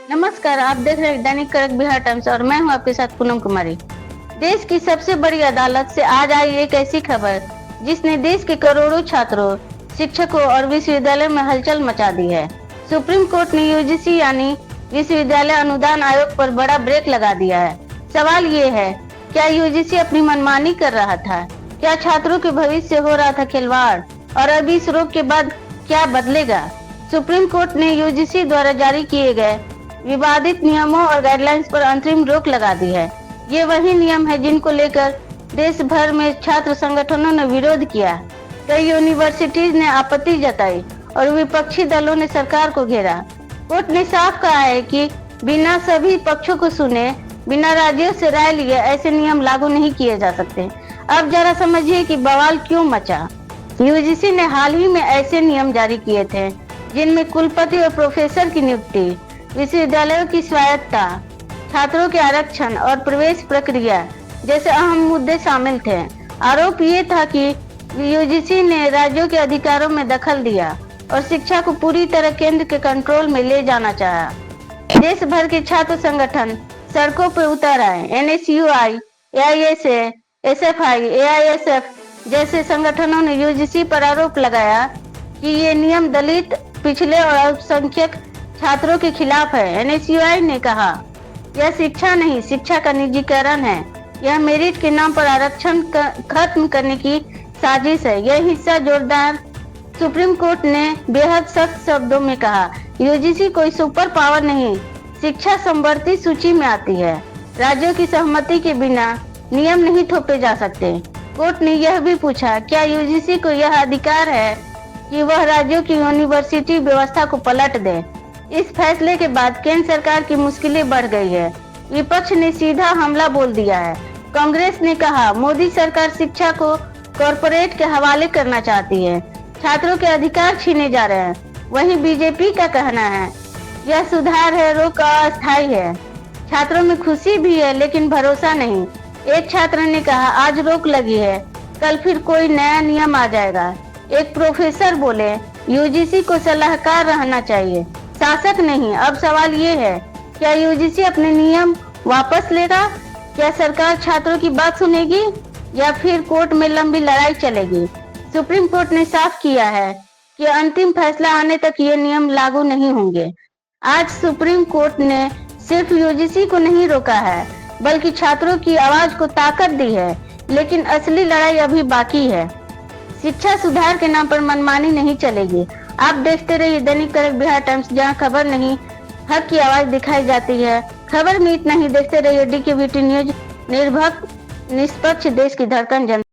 नमस्कार, आप देख रहे हैं दैनिक कड़क बिहार टाइम्स और मैं हूं आपके साथ पूनम कुमारी। देश की सबसे बड़ी अदालत से आज आई एक ऐसी खबर जिसने देश के करोड़ों छात्रों, शिक्षकों और विश्वविद्यालयों में हलचल मचा दी है। सुप्रीम कोर्ट ने यूजीसी यानी विश्वविद्यालय अनुदान आयोग पर बड़ा ब्रेक लगा दिया है। सवाल ये है, क्या यूजीसी अपनी मनमानी कर रहा था? क्या छात्रों के भविष्य से हो रहा था खिलवाड़? और अब इस रोक के बाद क्या बदलेगा? सुप्रीम कोर्ट ने यूजीसी द्वारा जारी किए गए विवादित नियमों और गाइडलाइंस पर अंतरिम रोक लगा दी है। ये वही नियम है जिनको लेकर देश भर में छात्र संगठनों ने विरोध किया। कई यूनिवर्सिटीज ने आपत्ति जताई और विपक्षी दलों ने सरकार को घेरा। कोर्ट ने साफ कहा है कि बिना सभी पक्षों को सुने, बिना राज्यों से राय लिए ऐसे नियम लागू नहीं किए जा सकते। अब जरा समझिए कि बवाल क्यों मचा। यूजीसी ने हाल ही में ऐसे नियम जारी किए थे जिनमें कुलपति और प्रोफेसर की नियुक्ति, विश्वविद्यालयों की स्वायत्तता, छात्रों के आरक्षण और प्रवेश प्रक्रिया जैसे अहम मुद्दे शामिल थे। आरोप ये था कि यूजीसी ने राज्यों के अधिकारों में दखल दिया और शिक्षा को पूरी तरह केंद्र के कंट्रोल में ले जाना चाहा। देश भर के छात्र संगठन सड़कों पर उतर आए। एनएसयूआई, एआईएसए, एसएफआई, एआईएसएफ जैसे संगठनों ने यूजीसी पर आरोप लगाया कि ये नियम दलित, पिछड़े और अल्पसंख्यक छात्रों के खिलाफ है। एनएसयूआई ने कहा, यह शिक्षा नहीं, शिक्षा का निजीकरण है। यह मेरिट के नाम पर आरक्षण खत्म करने की साजिश है। यह हिस्सा जोरदार। सुप्रीम कोर्ट ने बेहद सख्त शब्दों में कहा, यूजीसी कोई सुपर पावर नहीं, शिक्षा संवर्ती सूची में आती है। राज्यों की सहमति के बिना नियम नहीं थोपे जा सकते। कोर्ट ने यह भी पूछा, क्या यूजीसी को यह अधिकार है कि वह राज्यों की यूनिवर्सिटी व्यवस्था को पलट दे? इस फैसले के बाद केंद्र सरकार की मुश्किलें बढ़ गई है। विपक्ष ने सीधा हमला बोल दिया है। कांग्रेस ने कहा, मोदी सरकार शिक्षा को कॉरपोरेट के हवाले करना चाहती है, छात्रों के अधिकार छीने जा रहे हैं। वहीं बीजेपी का कहना है, यह सुधार है, रोक अस्थायी है। छात्रों में खुशी भी है लेकिन भरोसा नहीं। एक छात्र ने कहा, आज रोक लगी है, कल फिर कोई नया नियम आ जाएगा। एक प्रोफेसर बोले, यूजीसी को सलाहकार रहना चाहिए, शासक नहीं। अब सवाल ये है, क्या यूजीसी अपने नियम वापस लेगा? क्या सरकार छात्रों की बात सुनेगी या फिर कोर्ट में लंबी लड़ाई चलेगी? सुप्रीम कोर्ट ने साफ किया है कि अंतिम फैसला आने तक ये नियम लागू नहीं होंगे। आज सुप्रीम कोर्ट ने सिर्फ यूजीसी को नहीं रोका है बल्कि छात्रों की आवाज को ताकत दी है। लेकिन असली लड़ाई अभी बाकी है। शिक्षा सुधार के नाम पर मनमानी नहीं चलेगी। आप देखते रहिए दैनिक कड़क बिहार टाइम्स, जहां खबर नहीं, हक की आवाज दिखाई जाती है। खबर में इतना ही। देखते रहिए डीकेबीटी न्यूज, निर्भक, निष्पक्ष, देश की धड़कन, जनता।